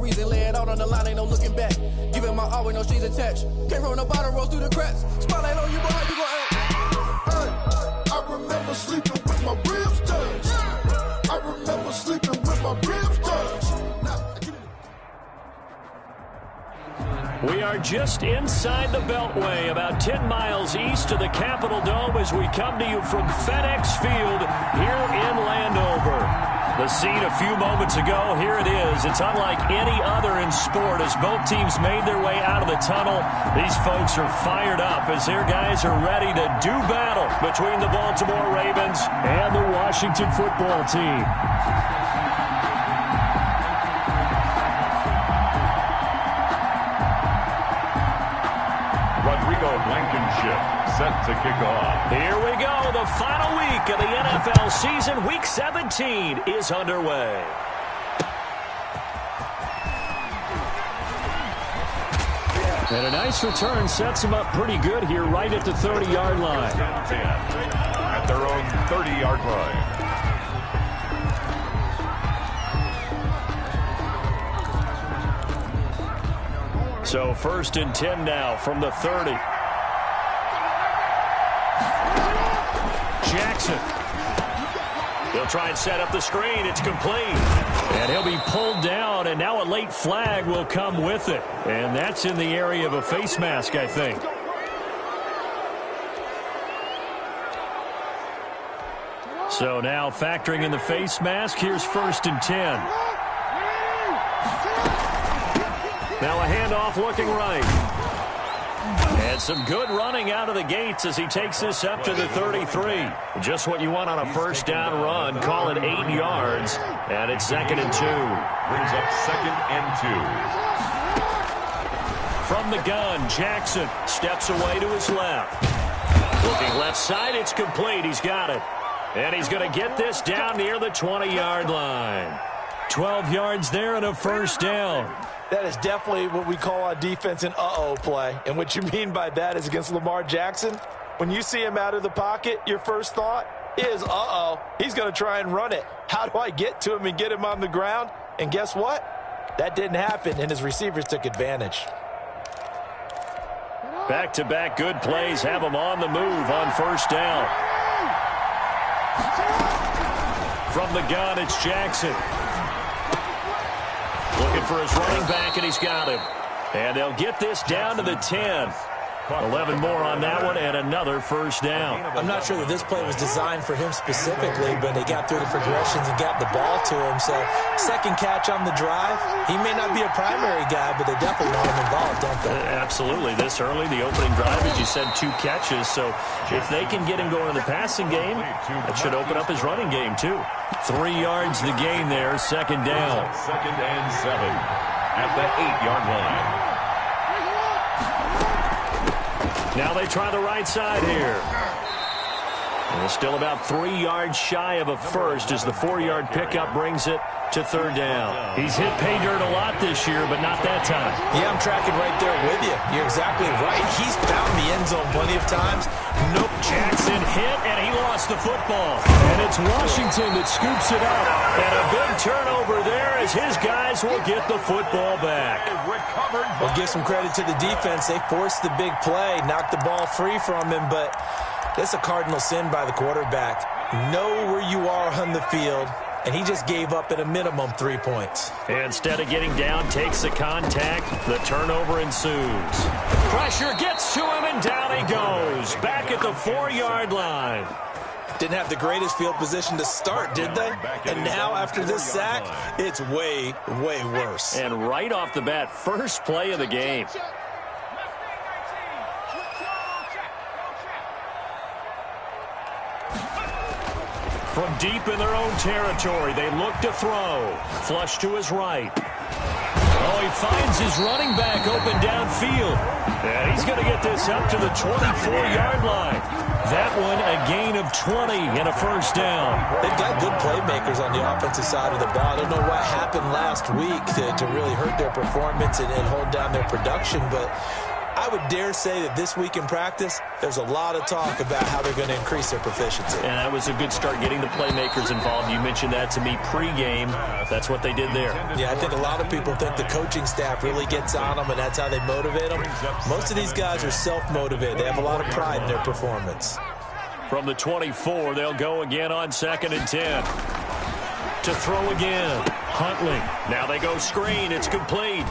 reason, lay it out on the line, ain't no looking back. Giving my all with no strings attached. Came from the bottom, rose through the cracks. Spotlight on you, boy, how you gon' act? I remember sleeping with my ribs touched. I remember sleeping with my ribs touched. We are just inside the Beltway, about 10 miles east of the Capitol Dome as we come to you from FedEx Field here in Landover. The scene a few moments ago, here it is. It's unlike any other in sport as both teams made their way out of the tunnel. These folks are fired up as their guys are ready to do battle between the Baltimore Ravens and the Washington football team. Rodrigo Blankenship set to kick off. Here we go. The final week of the NFL season. Week 17 is underway. And a nice return sets them up pretty good here right at the 30-yard line. 10 at their own 30-yard line. So 1st and 10 now from the 30. Jackson. He'll try and set up the screen. It's complete. And he'll be pulled down, and now a late flag will come with it. And that's in the area of a face mask, I think. So now factoring in the face mask, here's 1st and 10. Now a handoff looking right. And some good running out of the gates as he takes this up to the 33. Just what you want on a first down run. Call it 8 yards. And it's 2nd and 2. Brings up 2nd and 2. From the gun, Jackson steps away to his left. Looking left side, it's complete. He's got it. And he's going to get this down near the 20-yard line. 12 yards there and a first down. That is definitely what we call on defense an uh-oh play. And what you mean by that is against Lamar Jackson, when you see him out of the pocket, your first thought is, uh-oh, he's going to try and run it. How do I get to him and get him on the ground? And guess what? That didn't happen, and his receivers took advantage. Back-to-back good plays have him on the move on first down. From the gun, it's Jackson. Looking for his running back, and he's got him. And they'll get this down to the 10. 11 more on that one, and another first down. I'm not sure that this play was designed for him specifically, but they got through the progressions and got the ball to him. So, second catch on the drive. He may not be a primary guy, but they definitely want him involved, don't they? Absolutely. This early, the opening drive, as you said, 2 catches. So, if they can get him going in the passing game, that should open up his running game, too. 3 yards the gain there, 2nd down. 2nd and 7 at the 8-yard line. Now they try the right side here. And it's still about 3 yards shy of a first as the 4-yard pickup brings it to 3rd down. He's hit pay dirt a lot this year, but not that time. Yeah, I'm tracking right there with you. You're exactly right. He's found the end zone plenty of times. Nope, Jackson hit, and he lost the football. And it's Washington that scoops it up. And a big turnover there as his guys will get the football back. Well, give some credit to the defense. They forced the big play, knocked the ball free from him, but that's a cardinal sin by the quarterback. Know where you are on the field, and he just gave up at a minimum 3 points. Instead of getting down, takes the contact. The turnover ensues. Pressure gets to him, and down he goes. Back at the 4-yard line. Didn't have the greatest field position to start, did they? And now, after this sack, it's way, way worse. And right off the bat, first play of the game. From deep in their own territory, they look to throw. Flush to his right. Oh, he finds his running back open downfield. And he's going to get this up to the 24-yard line. That one a gain of 20 and a first down. They've got good playmakers on the offensive side of the ball. I don't know what happened last week to really hurt their performance and hold down their production, but I would dare say that this week in practice, there's a lot of talk about how they're going to increase their proficiency. And that was a good start getting the playmakers involved. You mentioned that to me pregame. That's what they did there. Yeah, I think a lot of people think the coaching staff really gets on them, and that's how they motivate them. Most of these guys are self-motivated. They have a lot of pride in their performance. From the 24, they'll go again on 2nd and 10. To throw again, Huntley. Now they go screen. It's complete.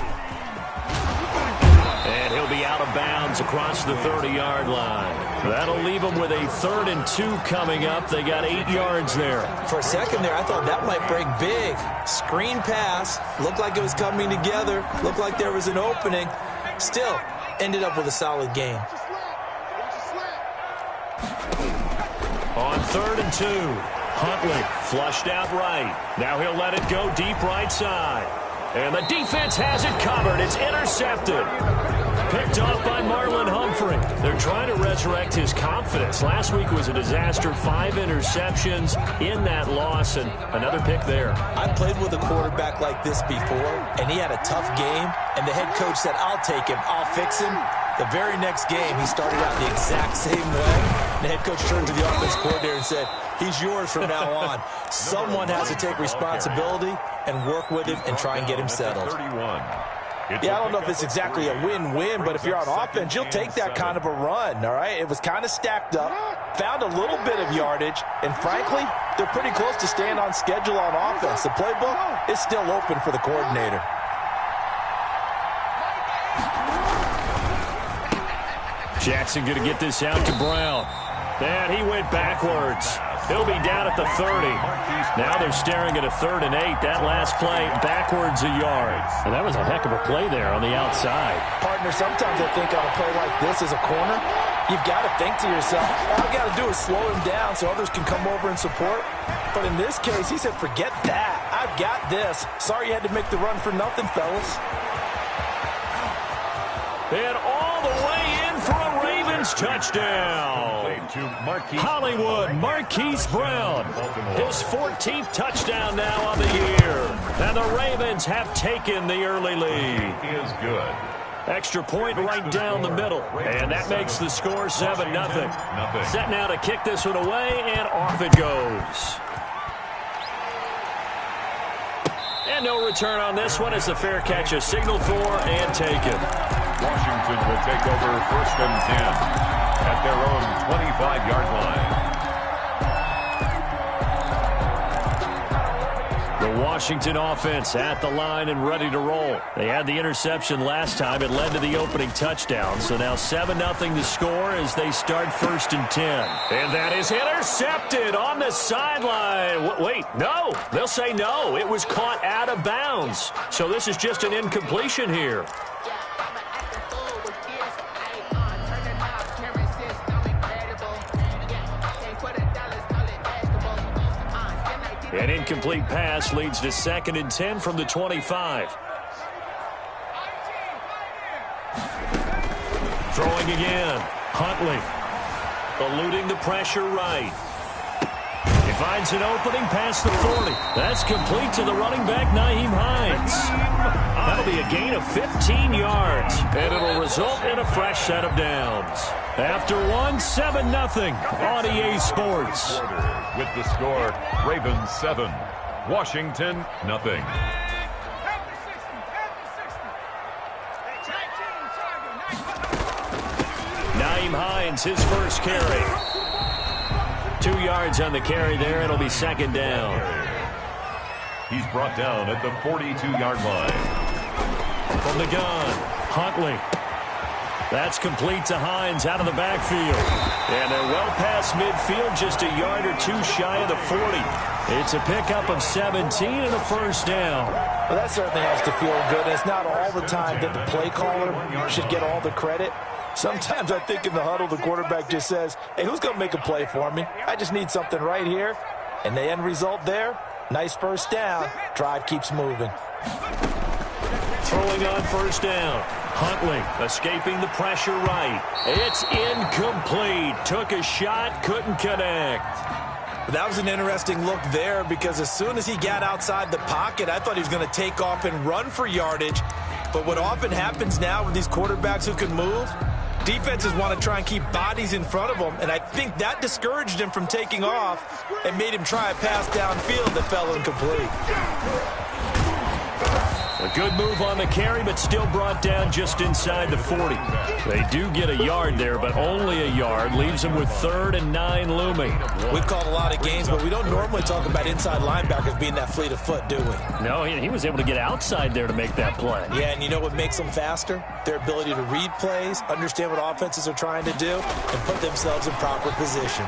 And he'll be out of bounds across the 30-yard line. That'll leave them with a 3rd and 2 coming up. They got 8 yards there. For a second there, I thought that might break big. Screen pass. Looked like it was coming together. Looked like there was an opening. Still, ended up with a solid game. On 3rd and 2, Huntley flushed out right. Now he'll let it go deep right side. And the defense has it covered. It's intercepted. Picked off by Marlon Humphrey. They're trying to resurrect his confidence. Last week was a disaster. 5 interceptions in that loss, and another pick there. I played with a quarterback like this before, and he had a tough game, and the head coach said, I'll take him, I'll fix him. The very next game, he started out the exact same way. The head coach turned to the offense coordinator and said, he's yours from now on. Someone has to take responsibility and work with him and try and get him settled. Yeah, I don't know if it's exactly a win-win, but if you're on offense, you'll take that kind of a run, all right? It was kind of stacked up, found a little bit of yardage, and frankly, they're pretty close to staying on schedule on offense. The playbook is still open for the coordinator. Jackson going to get this out to Brown. And he went backwards. He'll be down at the 30. Now they're staring at a 3rd and 8. That last play, backwards a yard. And that was a heck of a play there on the outside. Partner, sometimes I think on a play like this as a corner, you've got to think to yourself, all I got to do is slow him down so others can come over and support. But in this case, he said, forget that. I've got this. Sorry you had to make the run for nothing, fellas. And all the way in for a Ravens touchdown. Hollywood Marquise Brown, his 14th touchdown now on the year. And the Ravens have taken the early lead. Is good. Extra point right down the middle. And that makes the score 7-0. Set now to kick this one away, and off it goes. And no return on this one as the fair catch is signaled for and taken. Washington will take over 1st and 10 at their own 25-yard line. The Washington offense at the line and ready to roll. They had the interception last time. It led to the opening touchdown. So now 7-0 to score as they start 1st and 10. And that is intercepted on the sideline. Wait, no. They'll say no. It was caught out of bounds. So this is just an incompletion here. An incomplete pass leads to 2nd and 10 from the 25. Throwing again. Huntley. Eluding the pressure right. He finds an opening past the 40. That's complete to the running back, Nyheim Hines. That'll be a gain of 15 yards, and it'll result in a fresh set of downs. After 7-0 on EA Sports. With the score, Ravens 7, Washington nothing. Nyheim Hines, his first carry. 2 yards on the carry there. It'll be 2nd down. He's brought down at the 42-yard line. From the gun, Huntley. That's complete to Hines out of the backfield. And they're well past midfield, just a yard or 2 shy of the 40. It's a pickup of 17 and a 1st down. Well, that certainly has to feel good. It's not all the time that the play caller should get all the credit. Sometimes I think in the huddle, the quarterback just says, hey, who's going to make a play for me? I just need something right here. And the end result there, nice 1st down. Drive keeps moving. Throwing on 1st down. Huntley escaping the pressure right. It's incomplete. Took a shot, couldn't connect. That was an interesting look there because as soon as he got outside the pocket, I thought he was going to take off and run for yardage. But what often happens now with these quarterbacks who can move, defenses want to try and keep bodies in front of them, and I think that discouraged him from taking off and made him try a pass downfield that fell incomplete. A good move on the carry, but still brought down just inside the 40. They do get a yard there, but only a yard. Leaves them with 3rd and 9 looming. We've called a lot of games, but we don't normally talk about inside linebackers being that fleet of foot, do we? No, he was able to get outside there to make that play. Yeah, and you know what makes them faster? Their ability to read plays, understand what offenses are trying to do, and put themselves in proper position.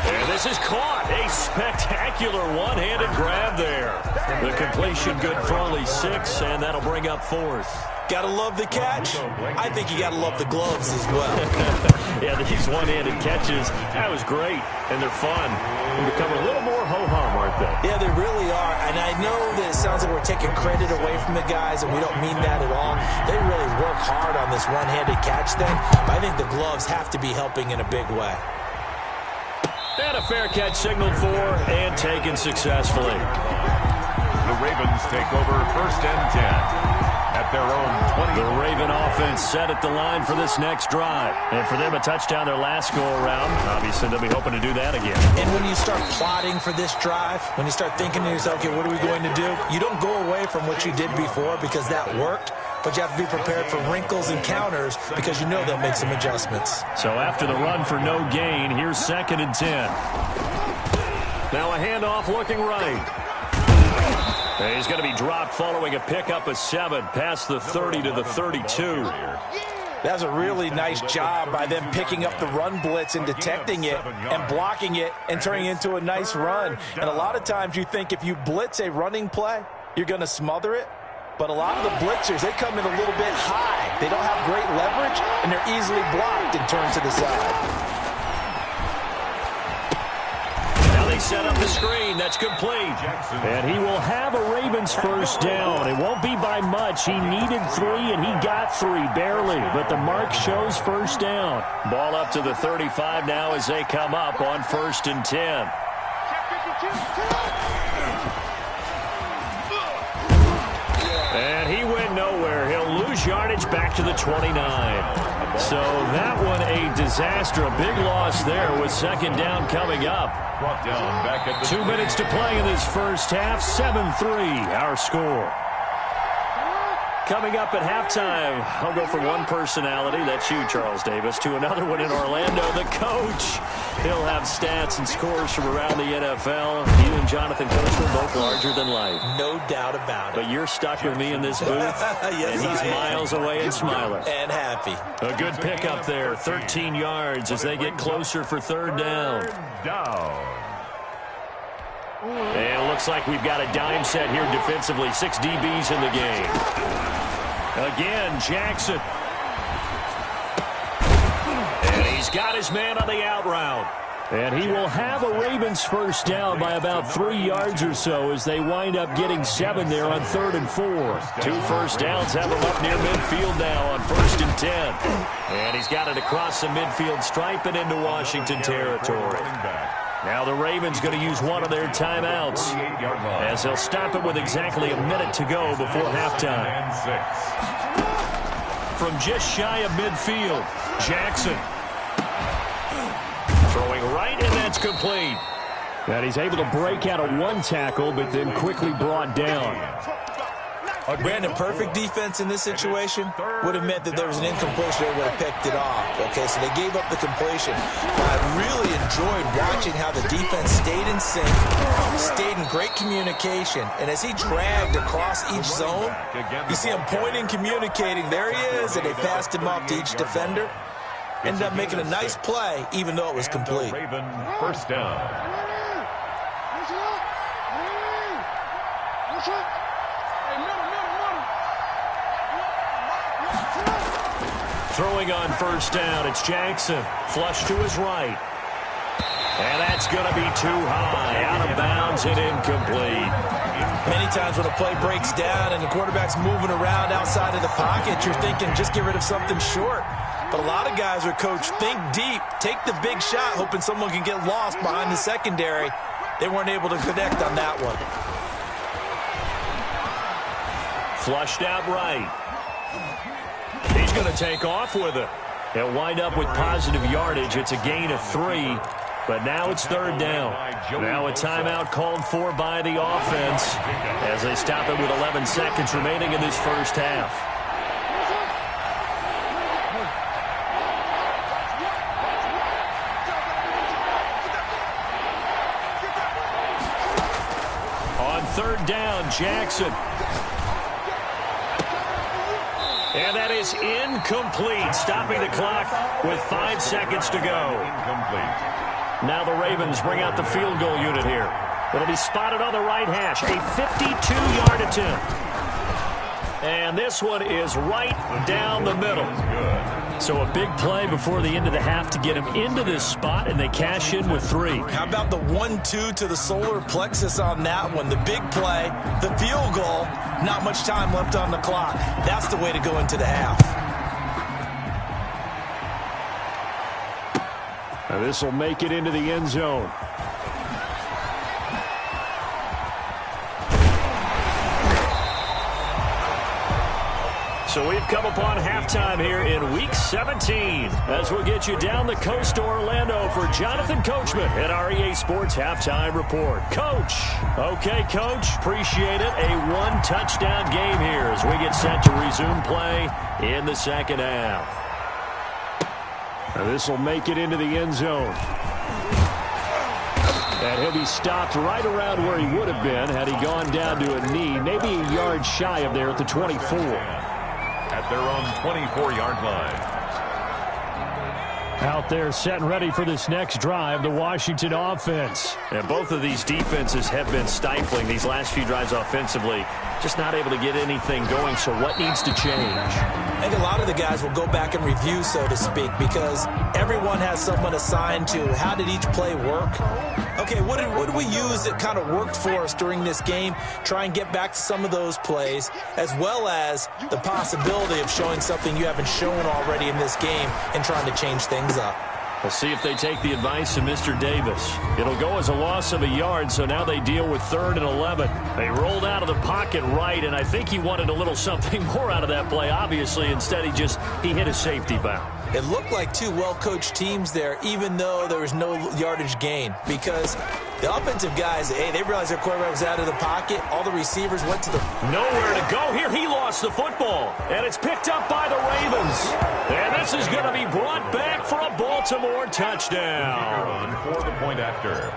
And this is caught. A spectacular one-handed grab there. The completion good for only 6, and that'll bring up 4th. Gotta love the catch. I think you gotta love the gloves as well. Yeah, these one-handed catches, that was great, and they're fun. They become a little more ho-hum, aren't they? Yeah, they really are, and I know that it sounds like we're taking credit away from the guys, and we don't mean that at all. They really work hard on this one-handed catch thing, but I think the gloves have to be helping in a big way. And a fair catch signaled for and taken successfully. The Ravens take over 1st and 10 at their own 20. The Raven offense set at the line for this next drive. And for them, a touchdown their last go-around. Obviously, they'll be hoping to do that again. And when you start plotting for this drive, when you start thinking to yourself, okay, what are we going to do? You don't go away from what you did before because that worked. But you have to be prepared for wrinkles and counters because you know they'll make some adjustments. So after the run for no gain, here's 2nd and 10. Now a handoff looking right. And he's going to be dropped following a pickup of 7 past the 30 to the 32. That's a really nice job by them picking up the run blitz and detecting it and blocking it and turning it into a nice run. And a lot of times you think if you blitz a running play, you're going to smother it. But a lot of the blitzers, they come in a little bit high. They don't have great leverage, and they're easily blocked and turned to the side. Now they set up the screen. That's complete. And he will have a Ravens 1st down. It won't be by much. He needed 3, and he got 3, barely. But the mark shows 1st down. Ball up to the 35 now as they come up on 1st and 10. And he went nowhere. He'll lose yardage back to the 29. So that one a disaster. A big loss there with 2nd down coming up. Brought down back at the 2 minutes to play in this first half. 7-3 our score. Coming up at halftime, I'll go from one personality, that's you, Charles Davis, to another one in Orlando, the coach. He'll have stats and scores from around the NFL. You and Jonathan Coachman both larger than life. No doubt about it. But you're stuck with me in this booth, yes, and he's miles away and smiling. And happy. A good pickup there, 13 yards as they get closer for 3rd down. And it looks like we've got a dime set here defensively. 6 DBs in the game. Again, Jackson. And he's got his man on the out route. And he will have a Ravens 1st down by about 3 yards or so as they wind up getting 7 there on 3rd and 4. 2 1st downs have him up near midfield now on 1st and 10. And he's got it across the midfield stripe and into Washington territory. Now the Ravens going to use one of their timeouts as they'll stop it with exactly a minute to go before halftime. From just shy of midfield, Jackson. Throwing right, and that's complete. And he's able to break out of 1 tackle, but then quickly brought down. Brandon, perfect defense in this situation would have meant that there was an incompletion. They would have picked it off. Okay, so they gave up the completion. But I really enjoyed watching how the defense stayed in sync, stayed in great communication. And as he dragged across each zone, you see him pointing, communicating. There he is, and they passed him off to each defender. Ended up making a nice play, even though it was complete. Raven 1st down. Throwing on 1st down, it's Jackson. Flush to his right. And that's going to be too high. Out of bounds and incomplete. Many times when a play breaks down and the quarterback's moving around outside of the pocket, you're thinking just get rid of something short. But a lot of guys are coached, think deep, take the big shot, hoping someone can get lost behind the secondary. They weren't able to connect on that one. Flushed out right. He's going to take off with it. He'll wind up with positive yardage. It's a gain of 3, but now it's third down. Now a timeout called for by the offense as they stop it with 11 seconds remaining in this first half. On third down, Jackson. And that is incomplete, stopping the clock with 5 seconds to go. Incomplete. Now the Ravens bring out the field goal unit here. It'll be spotted on the right hash, a 52-yard attempt. And this one is right down the middle. So a big play before the end of the half to get him into this spot, and they cash in with 3. How about the 1-2 to the solar plexus on that one? The big play, the field goal, not much time left on the clock. That's the way to go into the half. Now this will make it into the end zone. So we've come upon halftime here in Week 17 as we'll get you down the coast to Orlando for Jonathan Coachman at our EA Sports Halftime Report. Coach. Okay, Coach. Appreciate it. A 1-touchdown game here as we get set to resume play in the second half. Now this will make it into the end zone. And he'll be stopped right around where he would have been had he gone down to a knee, maybe a yard shy of there at the 24. At their own 24-yard line. Out there set and ready for this next drive, the Washington offense. And both of these defenses have been stifling these last few drives offensively. Just not able to get anything going, so what needs to change? I think a lot of the guys will go back and review, so to speak, because everyone has someone assigned to how did each play work. Okay, what did we use that kind of worked for us during this game? Try and get back to some of those plays, as well as the possibility of showing something you haven't shown already in this game and trying to change things up. We'll see if they take the advice of Mr. Davis. It'll go as a loss of a yard, so now they deal with 3rd and 11. They rolled out of the pocket right, and I think he wanted a little something more out of that play, obviously. Instead, he hit a safety valve. It looked like two well-coached teams there, even though there was no yardage gain, because the offensive guys, hey, they realized their quarterback was out of the pocket. All the receivers went to the... Nowhere to go here. He lost the football, and it's picked up by the Ravens. And this is going to be brought back for a Baltimore touchdown. For the point after.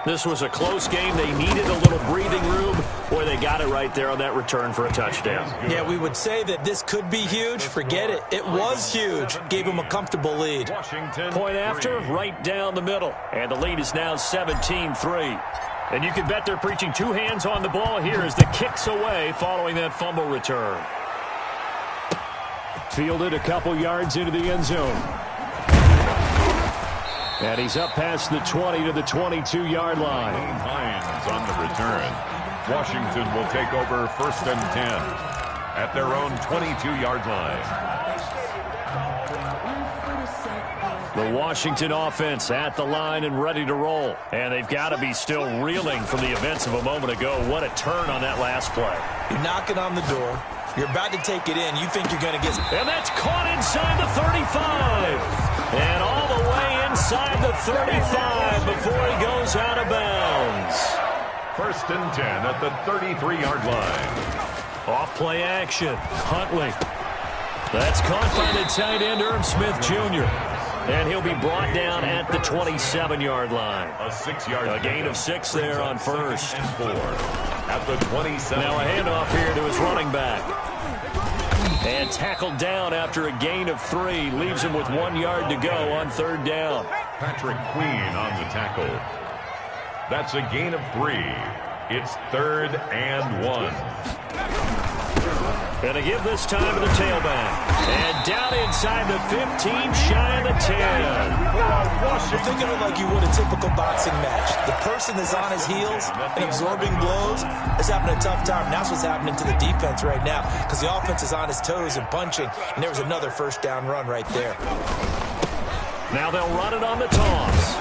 This was a close game. They needed a little breathing room. Boy, they got it right there on that return for a touchdown. Yeah, we would say that this could be huge. Forget it. It was huge. Gave them a comfortable lead. Washington Point after, right down the middle. And the lead is now 17-3. And you can bet they're preaching 2 hands on the ball here as the kick's away following that fumble return. Fielded a couple yards into the end zone. And he's up past the 20 to the 22-yard line. Hines on the return. Washington will take over 1st and 10 at their own 22-yard line. The Washington offense at the line and ready to roll. And they've got to be still reeling from the events of a moment ago. What a turn on that last play. You're knocking on the door. You're about to take it in. You think you're going to get... And that's caught inside the 35. And all the way inside the 35 before he goes out of bounds. 1st and 10 at the 33-yard line. Off play action. Huntley. That's caught by the tight end, Irv Smith Jr. And he'll be brought down at the 27-yard line. A 6-yard gain of 6 there on 1st. And 4 at the 27. Now a handoff here to his running back. And tackled down after a gain of 3. Leaves him with 1 yard to go on 3rd down. Patrick Queen on the tackle. That's a gain of 3. It's 3rd and 1. Going to give this time to the tailback. And down inside the 15, shy of the 10. You're thinking of it like you would a typical boxing match. The person that's on his heels and absorbing blows is having a tough time. And that's what's happening to the defense right now, because the offense is on his toes and punching. And there was another 1st down run right there. Now they'll run it on the toss.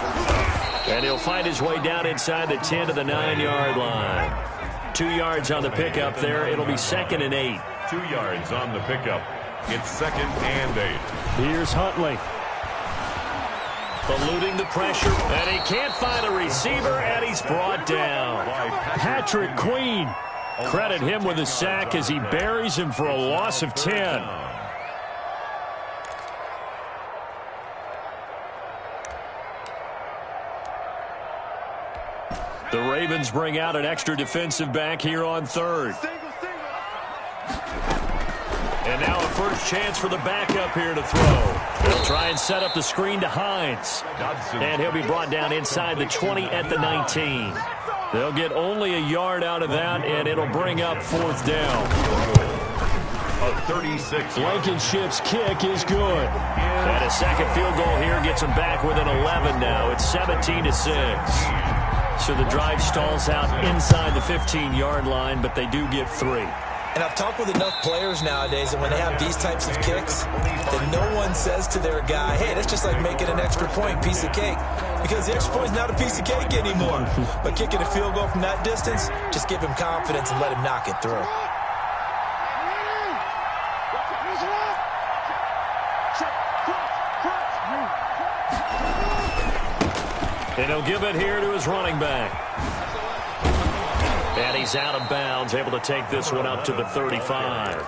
And he'll find his way down inside the 10 to the 9-yard line. 2 yards on the pickup there. It'll be 2nd and 8. 2 yards on the pickup. It's 2nd and 8. Here's Huntley. Eluding the pressure, and he can't find a receiver, and he's brought down. Patrick Queen. Credit him with a sack as he buries him for a loss of 10. The Ravens bring out an extra defensive back here on 3rd. And now a first chance for the backup here to throw. They'll try and set up the screen to Hines. And he'll be brought down inside the 20 at the 19. They'll get only a yard out of that, and it'll bring up 4th down. A 36. Blankenship's kick is good. And a second field goal here gets them back within 11 now. It's 17-6. So the drive stalls out inside the 15-yard line, but they do get 3. And I've talked with enough players nowadays that when they have these types of kicks, that no one says to their guy, hey, that's just like making an extra point, piece of cake. Because the extra point is not a piece of cake anymore. But kicking a field goal from that distance, just give him confidence and let him knock it through. And he'll give it here to his running back. And he's out of bounds, able to take this one up to the 35.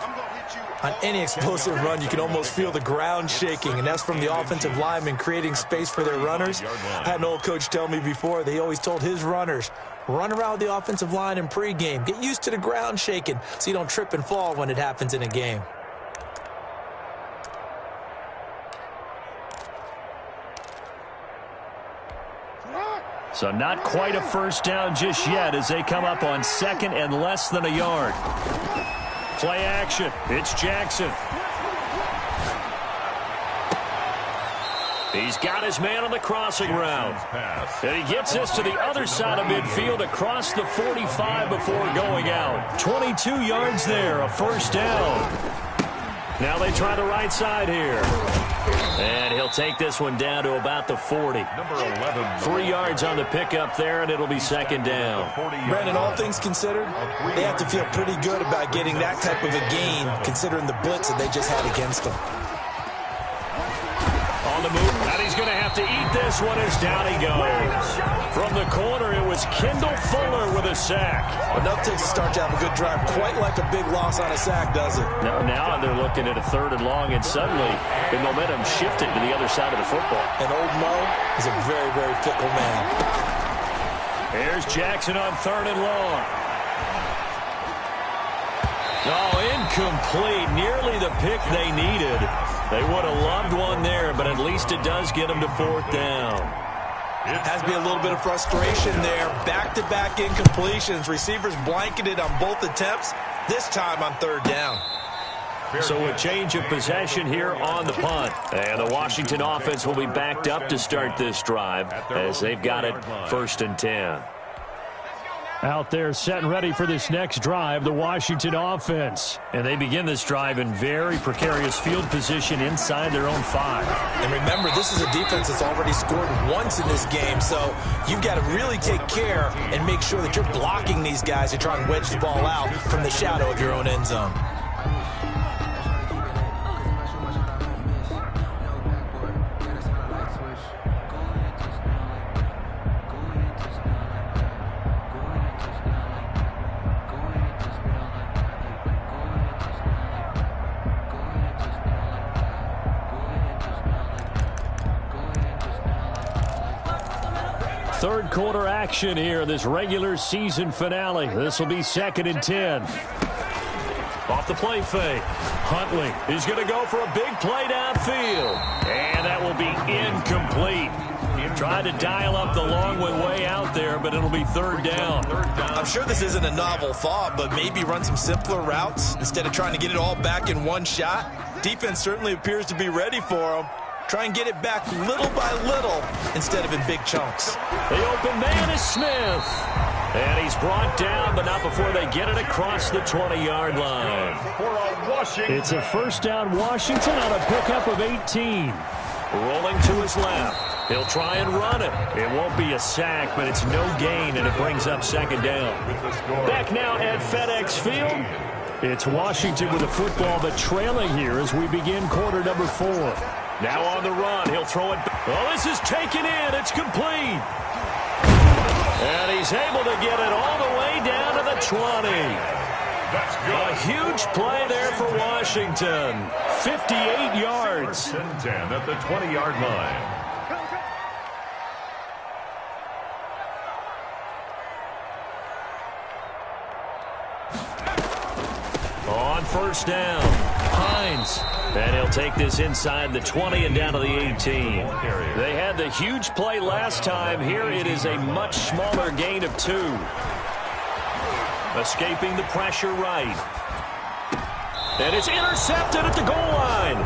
On any explosive run, you can almost feel the ground shaking, and that's from the offensive linemen creating space for their runners. I had an old coach tell me before, they always told his runners, run around the offensive line in pregame. Get used to the ground shaking so you don't trip and fall when it happens in a game. So not quite a first down just yet as they come up on 2nd and less than a yard. Play action. It's Jackson. He's got his man on the crossing route. And he gets this to the other side of midfield across the 45 before going out. 22 yards there, a first down. Now they try the right side here. And he'll take this one down to about the 40. Number 11. 3 yards on the pickup there, and it'll be 2nd down. Brandon, all things considered, they have to feel pretty good about getting that type of a gain, considering the blitz that they just had against them. On the move, and he's going to have to eat this one as down he goes. From the corner, it was Kendall Fuller with a sack. Enough to start to have a good drive, quite like a big loss on a sack, does it? Now they're looking at a 3rd and long, and suddenly the momentum shifted to the other side of the football. And old Mo is a very, very fickle man. Here's Jackson on 3rd and long. Oh, incomplete. Nearly the pick they needed. They would have loved one there, but at least it does get them to 4th down. Has to be a little bit of frustration there. Back-to-back incompletions. Receivers blanketed on both attempts, this time on 3rd down. So a change of possession here on the punt. And the Washington offense will be backed up to start this drive as they've got it 1st and 10. Out there set and ready for this next drive, the Washington offense. And they begin this drive in very precarious field position inside their own 5. And remember, this is a defense that's already scored once in this game, so you've got to really take care and make sure that you're blocking these guys to try and wedge the ball out from the shadow of your own end zone. Third quarter action here, this regular season finale. This will be 2nd and 10. Off the play fake. Huntley, he's going to go for a big play downfield. And that will be incomplete. Tried to dial up the long way out there, but it'll be 3rd down. I'm sure this isn't a novel thought, but maybe run some simpler routes instead of trying to get it all back in one shot. Defense certainly appears to be ready for them. Try and get it back little by little instead of in big chunks. The open man is Smith. And he's brought down, but not before they get it across the 20-yard line. It's a first down Washington on a pickup of 18. Rolling to his left. He'll try and run it. It won't be a sack, but it's no gain, and it brings up second down. Back now at FedEx Field. It's Washington with the football, but trailing here as we begin quarter number 4. Now on the run. He'll throw it. Oh, this is taken in. It's complete. And he's able to get it all the way down to the 20. A huge play there for Washington. 58 yards. 10 at the 20-yard line. On first down, Hines. And he'll take this inside the 20 and down to the 18. They had the huge play last time. Here it is a much smaller gain of 2. Escaping the pressure right. And it's intercepted at the goal line.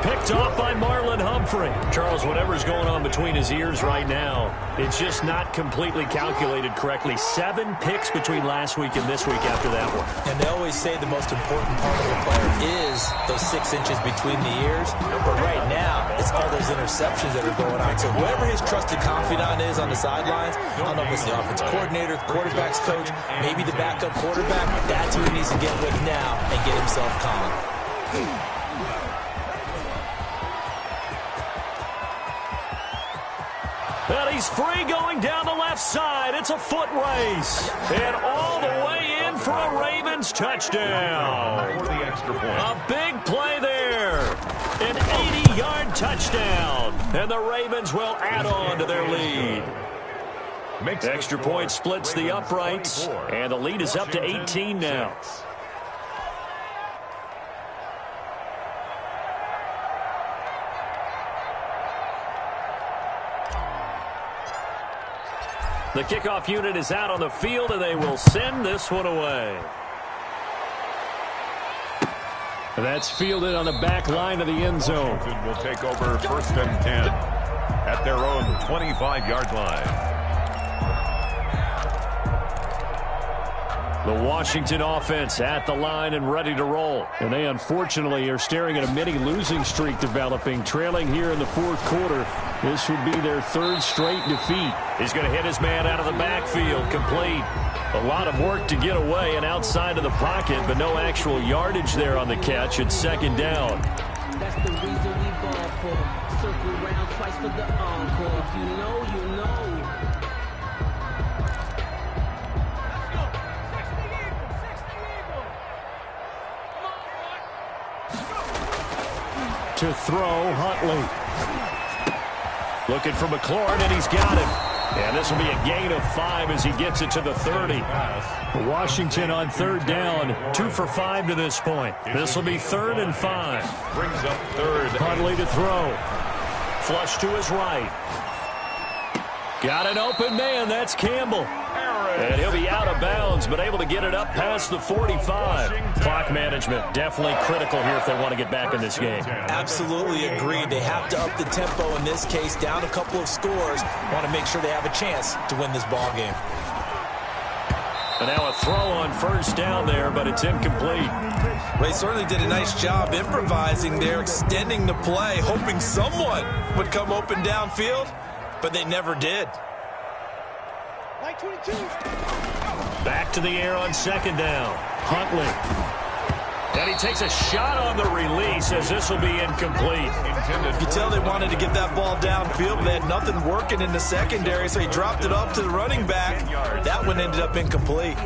Picked off by Marlon Humphrey. Charles, whatever's going on between his ears right now, it's just not completely calculated correctly. 7 picks between last week and this week after that one. And they always say the most important part of a player is those 6 inches between the ears. But right now, it's all those interceptions that are going on. So whoever his trusted confidant is on the sidelines, I don't know if it's the offensive coordinator, the quarterback's coach, maybe the backup quarterback, that's who he needs to get with now and get himself calm. And he's free going down the left side. It's a foot race. And all the way in for a Ravens touchdown. For the extra point. A big play there. An 80-yard touchdown. And the Ravens will add on to their lead. Extra point splits the uprights. And the lead is up to 18 now. The kickoff unit is out on the field, and they will send this one away. That's fielded on the back line of the end zone. Washington will take over 1st and 10 at their own 25-yard line. The Washington offense at the line and ready to roll. And they unfortunately are staring at a mini losing streak developing, trailing here in the 4th quarter. This would be their 3rd straight defeat. He's going to hit his man out of the backfield, complete. A lot of work to get away and outside of the pocket, but no actual yardage there on the catch. It's 2nd down. That's the reason we ball for. Circle around twice for the encore. If you know, you know. To throw, Huntley. Looking for McLaurin, and he's got him. And this will be a gain of 5 as he gets it to the 30. Washington on 3rd down, 2 for 5 to this point. This will be 3rd and 5. Brings up 3rd. Huntley to throw. Flush to his right. Got an open man. That's Campbell. And he'll be out of bounds, but able to get it up past the 45. Clock management definitely critical here if they want to get back in this game. Absolutely agreed. They have to up the tempo in this case, down a couple of scores. Want to make sure they have a chance to win this ball game. And now a throw on 1st down there, but it's incomplete. They certainly did a nice job improvising there, extending the play, hoping someone would come open downfield, but they never did. Back to the air on 2nd down. Huntley. And he takes a shot on the release as this will be incomplete. You can tell they wanted to get that ball downfield, but they had nothing working in the secondary, so he dropped it off to the running back. That one ended up incomplete.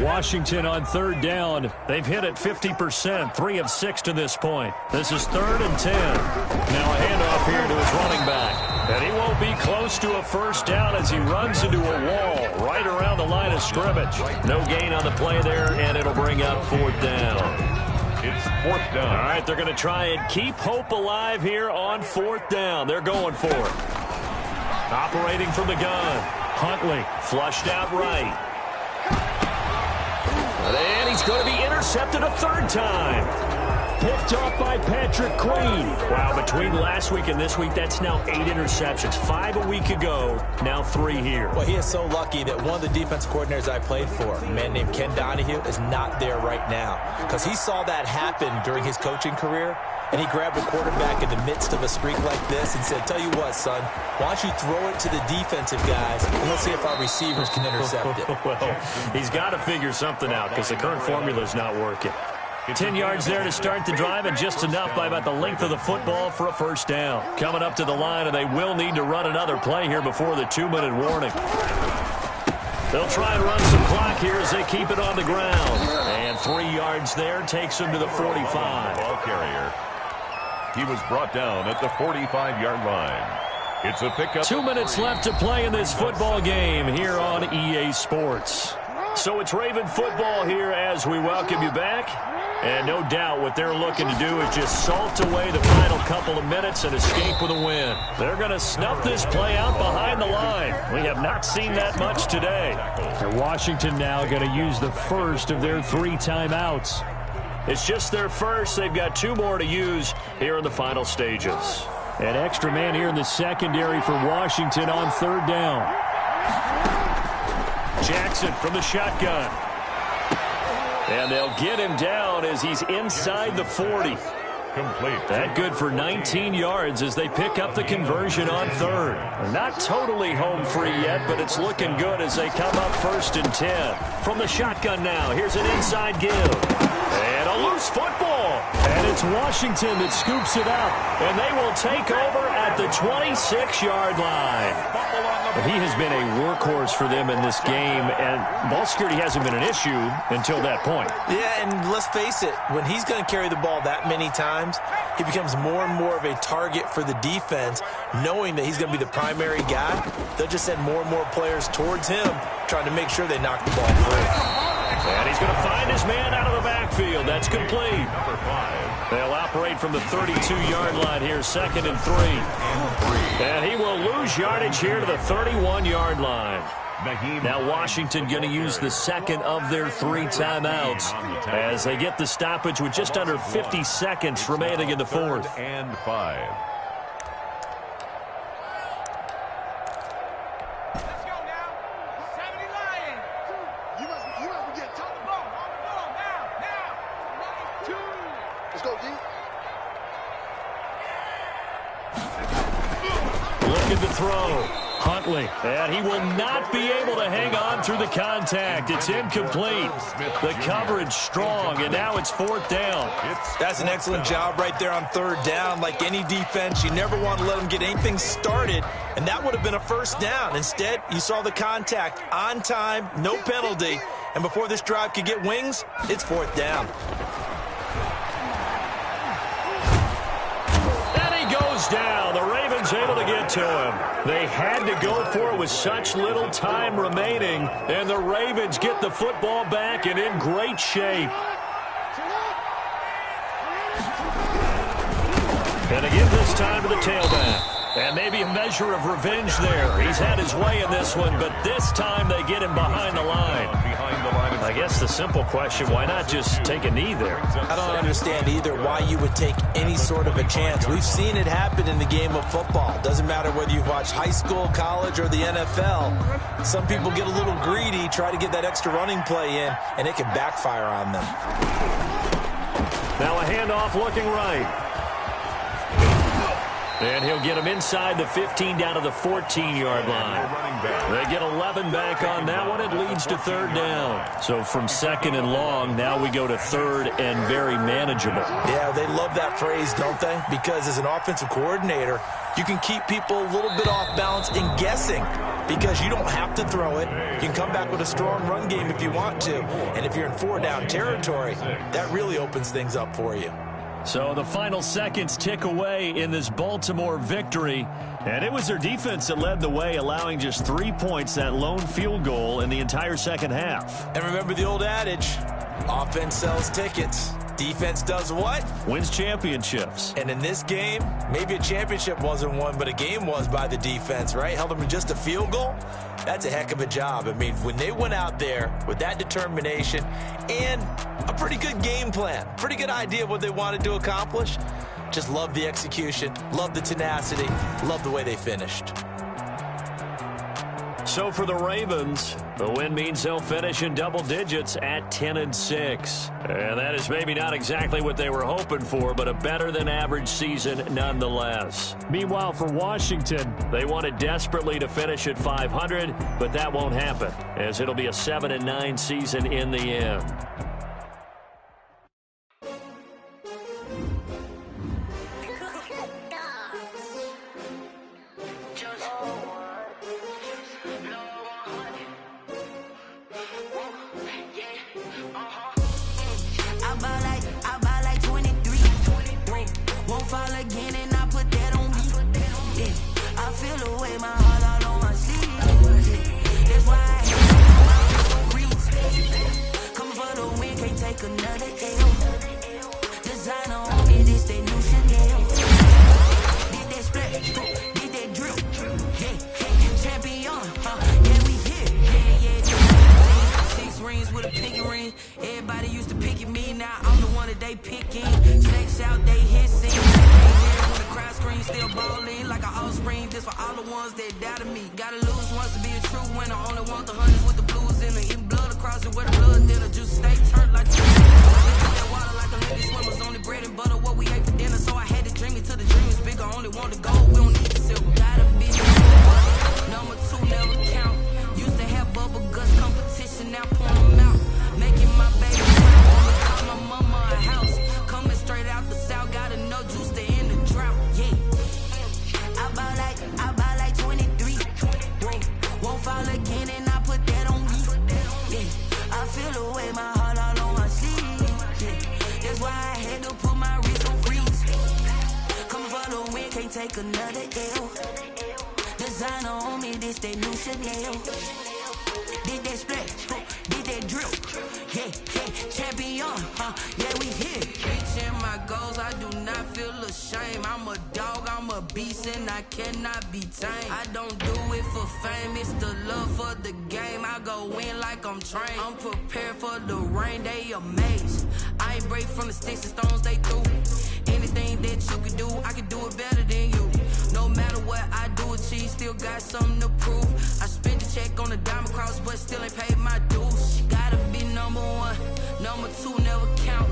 Washington on 3rd down. They've hit it 50%, 3 of 6 to this point. This is 3rd and 10. Now a handoff here to his running back. And he won't be close to a 1st down as he runs into a wall right around the line of scrimmage. No gain on the play there, and it'll bring up 4th down. It's 4th down. All right, they're going to try and keep hope alive here on 4th down. They're going for it. Operating from the gun. Huntley flushed out right. And he's going to be intercepted a 3rd time. picked off by Patrick Queen. Wow, between last week and this week, that's now 8 interceptions. 5 a week ago, now 3 here. Well, he is so lucky that one of the defense coordinators I played for, a man named Ken Donahue, is not there right now. Because he saw that happen during his coaching career, and he grabbed a quarterback in the midst of a streak like this and said, tell you what, son, why don't you throw it to the defensive guys, and let's see if our receivers can intercept it. Well, he's got to figure something out because the current formula is not working. 10 yards there to start the drive, and just enough by about the length of the football for a first down. Coming up to the line, and they will need to run another play here before the 2-minute warning. They'll try and run some clock here as they keep it on the ground. And 3 yards there takes them to the 45. Ball carrier. He was brought down at the 45-yard line. It's a pickup. 2 minutes left to play in this football game here on EA Sports. So it's Raven football here as we welcome you back. And no doubt what they're looking to do is just salt away the final couple of minutes and escape with a win. They're going to snuff this play out behind the line. We have not seen that much today. And Washington now going to use the first of their 3 timeouts. It's just their first. They've got 2 more to use here in the final stages. An extra man here in the secondary for Washington on 3rd down. Jackson from the shotgun. And they'll get him down as he's inside the 40. Complete. That good for 19 yards as they pick up the conversion on 3rd. Not totally home free yet, but it's looking good as they come up 1st and 10. From the shotgun now, here's an inside give. And a loose football. And it's Washington that scoops it up. And they will take over at the 26-yard line. He has been a workhorse for them in this game, and ball security hasn't been an issue until that point. Yeah, and let's face it, when he's going to carry the ball that many times, he becomes more and more of a target for the defense, knowing that he's going to be the primary guy. They'll just send more and more players towards him, trying to make sure they knock the ball free. And he's going to find his man out of the backfield. That's complete. Number 5. They'll operate from the 32-yard line here, 2nd and 3. And he will lose yardage here to the 31-yard line. Now Washington going to use the second of their 3 timeouts as they get the stoppage with just under 50 seconds remaining in the 4th. 3rd and 5. Looking to throw. Huntley. And he will not be able to hang on through the contact. It's incomplete. The coverage strong, and now it's 4th down. That's an excellent job right there on 3rd down. Like any defense, you never want to let them get anything started, and that would have been a 1st down. Instead, you saw the contact on time, no penalty, and before this drive could get wings, it's 4th down. Down. The Ravens able to get to him. They had to go for it with such little time remaining, and the Ravens get the football back and in great shape. And they give this time to the tailback. And maybe a measure of revenge there. He's had his way in this one, but this time they get him behind the line. I guess the simple question, why not just take a knee there? I don't understand either why you would take any sort of a chance. We've seen it happen in the game of football. Doesn't matter whether you've watched high school, college, or the NFL. Some people get a little greedy, try to get that extra running play in, and it can backfire on them. Now a handoff looking right. And he'll get him inside the 15 down to the 14-yard line. They get 11 back on that one. It leads to 3rd down. So from 2nd and long, now we go to 3rd and very manageable. Yeah, they love that phrase, don't they? Because as an offensive coordinator, you can keep people a little bit off balance and guessing because you don't have to throw it. You can come back with a strong run game if you want to. And if you're in 4-down territory, that really opens things up for you. So the final seconds tick away in this Baltimore victory. And it was their defense that led the way, allowing just 3 points, that lone field goal in the entire second half. And remember the old adage, offense sells tickets. Defense does what? Wins championships. And in this game, maybe a championship wasn't won, but a game was by the defense, right? Held them in just a field goal. That's a heck of a job. I mean, when they went out there with that determination and a pretty good game plan, pretty good idea of what they wanted to accomplish. Just love the execution, love the tenacity, love the way they finished. So for the Ravens, the win means they'll finish in double digits at 10-6. And that is maybe not exactly what they were hoping for, but a better than average season nonetheless. Meanwhile, for Washington, they wanted desperately to finish at 500, but that won't happen, as it'll be a 7-9 season in the end. Everybody used to pick at me, now I'm the one that they picking. Snakes out, they hissing. When the crowd screams, still ballin' like an offspring. This for all the ones that doubted me. Gotta lose once to be a true winner. Only want the hundreds with the blues in it. Eating blood across it with the blood dinner. Juice stay turned like that water like a lady swimmers. Only bread and butter, what we ate for dinner. So I had to dream it till the dream is bigger. Only want the gold, we don't need the silver. Gotta be number 2, never count. Used to have bubble guts competition, now pour them out. Making my baby wanna call my mama a house. Coming straight out the south, gotta know juice to end the drought. Yeah, I buy like 23. Won't fall again, and I put that on me. Yeah, I feel the way, my heart all on my sleeve. Yeah, that's why I had to put my wrist on freeze. Coming for the win, can't take another L. Designer on me, this they new Chanel. Did that split, did that drill. Yeah, champion, yeah, we here. Reaching my goals, I do not feel ashamed. I'm a dog, I'm a beast, and I cannot be tamed. I don't do it for fame, it's the love for the game. I go in like I'm trained. I'm prepared for the rain, they amazed. I ain't break from the sticks and stones they threw. Anything that you can do, I can do it better than you. No matter what I do, achieve, still got something to prove. I spent the check on the diamond cross, but still ain't paid my dues. Gotta be number 1, number 2 never count.